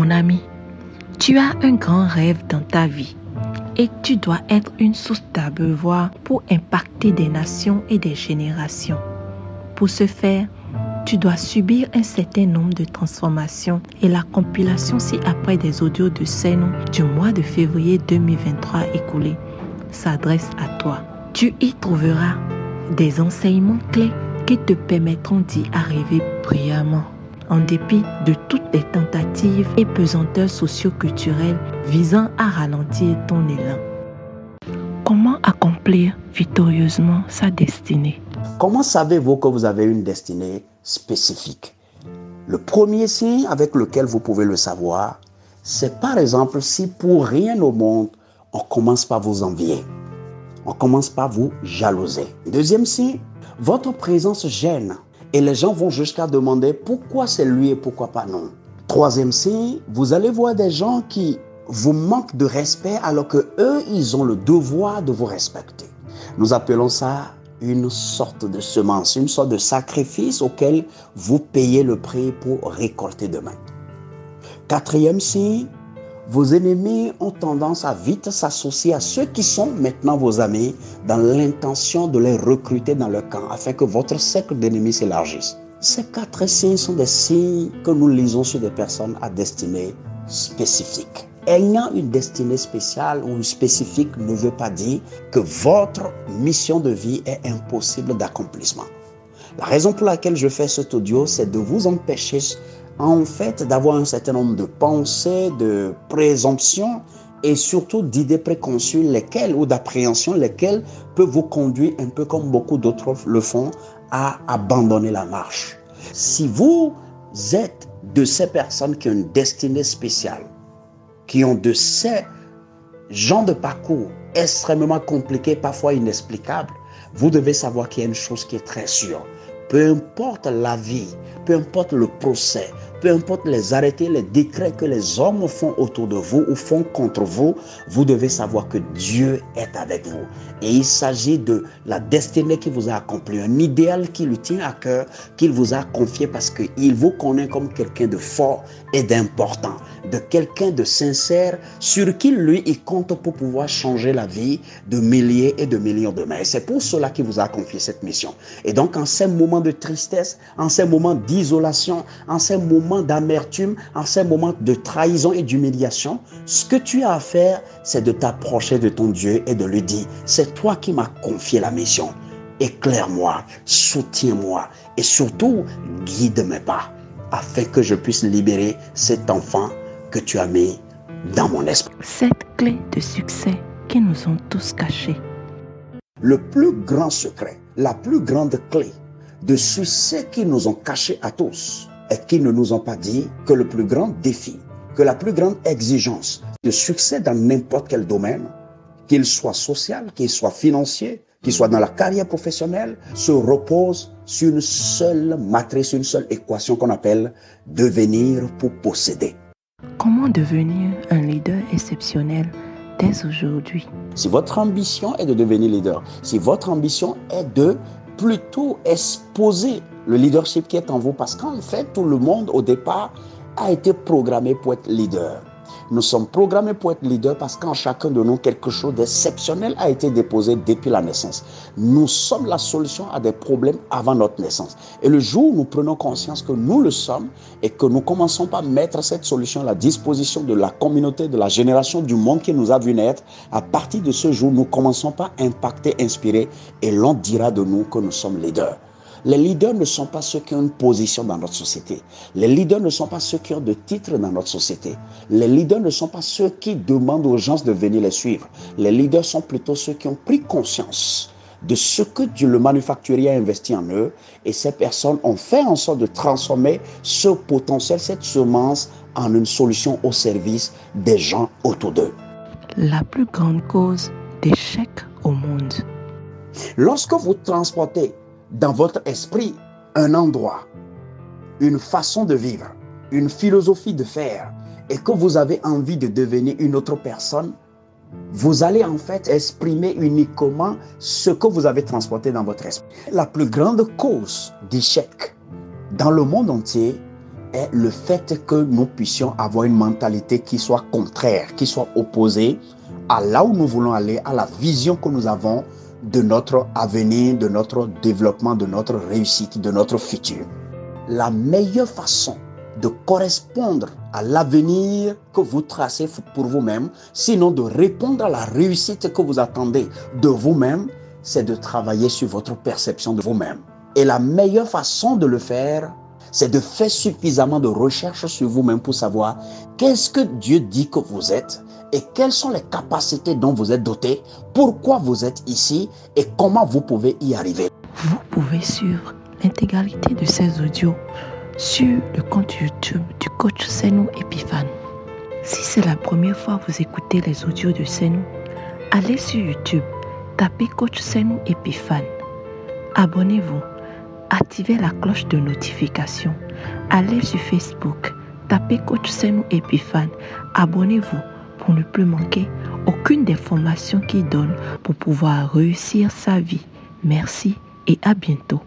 Mon ami, tu as un grand rêve dans ta vie et tu dois être une source d'abreuvoir pour impacter des nations et des générations. Pour ce faire, tu dois subir un certain nombre de transformations et la compilation ci-après des audios de Seno du mois de février 2023 écoulé s'adresse à toi. Tu y trouveras des enseignements clés qui te permettront d'y arriver brillamment, en dépit de toutes les tentatives et pesanteurs socio-culturelles visant à ralentir ton élan. Comment accomplir victorieusement sa destinée? Comment savez-vous que vous avez une destinée spécifique? Le premier signe avec lequel vous pouvez le savoir, c'est par exemple si pour rien au monde, on commence par vous envier. On commence par vous jalouser. Deuxième signe, votre présence gêne et les gens vont jusqu'à demander pourquoi c'est lui et pourquoi pas non. Troisième signe, vous allez voir des gens qui vous manquent de respect alors que eux, ils ont le devoir de vous respecter. Nous appelons ça une sorte de semence, une sorte de sacrifice auquel vous payez le prix pour récolter demain. Quatrième signe, vos ennemis ont tendance à vite s'associer à ceux qui sont maintenant vos amis dans l'intention de les recruter dans leur camp afin que votre cercle d'ennemis s'élargisse. Ces quatre signes sont des signes que nous lisons sur des personnes à destinée spécifique. Ayant une destinée spéciale ou spécifique ne veut pas dire que votre mission de vie est impossible d'accomplissement. La raison pour laquelle je fais cet audio, c'est de vous empêcher en fait d'avoir un certain nombre de pensées, de présomptions et surtout d'idées préconçues lesquelles ou d'appréhensions lesquelles peuvent vous conduire un peu comme beaucoup d'autres le font à abandonner la marche. Si vous êtes de ces personnes qui ont une destinée spéciale, qui ont de ces genres de parcours extrêmement compliqués, parfois inexplicables, vous devez savoir qu'il y a une chose qui est très sûre. Peu importe la vie, peu importe le procès, peu importe les arrêtés, les décrets que les hommes font autour de vous ou font contre vous, vous devez savoir que Dieu est avec vous. Et il s'agit de la destinée qui vous a accompli, un idéal qui lui tient à cœur, qu'il vous a confié parce qu'il vous connaît comme quelqu'un de fort et d'important, de quelqu'un de sincère sur qui lui il compte pour pouvoir changer la vie de milliers et de millions d'humains. Et c'est pour cela qu'il vous a confié cette mission. Et donc en ces moments de tristesse, en ces moments d'isolation, en ces moments d'amertume, en ces moments de trahison et d'humiliation, ce que tu as à faire, c'est de t'approcher de ton Dieu et de lui dire, c'est toi qui m'as confié la mission. Éclaire-moi, soutiens-moi et surtout guide mes pas afin que je puisse libérer cet enfant que tu as mis dans mon esprit. Cette clé de succès qui nous ont tous cachés. Le plus grand secret, la plus grande clé de succès qu'ils nous ont caché à tous et qu'ils ne nous ont pas dit que le plus grand défi, que la plus grande exigence de succès dans n'importe quel domaine, qu'il soit social, qu'il soit financier, qu'il soit dans la carrière professionnelle, se repose sur une seule matrice, une seule équation qu'on appelle devenir pour posséder. Comment devenir un leader exceptionnel dès aujourd'hui? Si votre ambition est de devenir leader, si votre ambition est de plutôt exposer le leadership qui est en vous, parce qu'en fait, tout le monde au départ a été programmé pour être leader. Nous sommes programmés pour être leader parce qu'en chacun de nous, quelque chose d'exceptionnel a été déposé depuis la naissance. Nous sommes la solution à des problèmes avant notre naissance. Et le jour où nous prenons conscience que nous le sommes et que nous commençons par mettre cette solution à la disposition de la communauté, de la génération du monde qui nous a vu naître, à partir de ce jour, nous commençons par impacter, inspirer et l'on dira de nous que nous sommes leaders. Les leaders ne sont pas ceux qui ont une position dans notre société. Les leaders ne sont pas ceux qui ont de titres dans notre société. Les leaders ne sont pas ceux qui demandent aux gens de venir les suivre. Les leaders sont plutôt ceux qui ont pris conscience de ce que Dieu, le manufacturier, a investi en eux. Et ces personnes ont fait en sorte de transformer ce potentiel, cette semence, en une solution au service des gens autour d'eux. La plus grande cause d'échec au monde. Lorsque vous transportez dans votre esprit un endroit, une façon de vivre, une philosophie de faire, et que vous avez envie de devenir une autre personne, vous allez en fait exprimer uniquement ce que vous avez transporté dans votre esprit. La plus grande cause d'échec dans le monde entier est le fait que nous puissions avoir une mentalité qui soit contraire, qui soit opposée à là où nous voulons aller, à la vision que nous avons de notre avenir, de notre développement, de notre réussite, de notre futur. La meilleure façon de correspondre à l'avenir que vous tracez pour vous-même, sinon de répondre à la réussite que vous attendez de vous-même, c'est de travailler sur votre perception de vous-même. Et la meilleure façon de le faire, c'est de faire suffisamment de recherches sur vous-même pour savoir qu'est-ce que Dieu dit que vous êtes et quelles sont les capacités dont vous êtes doté, pourquoi vous êtes ici et comment vous pouvez y arriver. Vous pouvez suivre l'intégralité de ces audios sur le compte YouTube du coach Senou Epiphane. Si c'est la première fois que vous écoutez les audios de Senou, allez sur YouTube, tapez coach Senou Epiphane. Abonnez-vous, activez la cloche de notification. Allez sur Facebook, tapez coach Senou Epiphane. Abonnez-vous pour ne plus manquer aucune des formations qu'il donne pour pouvoir réussir sa vie. Merci et à bientôt.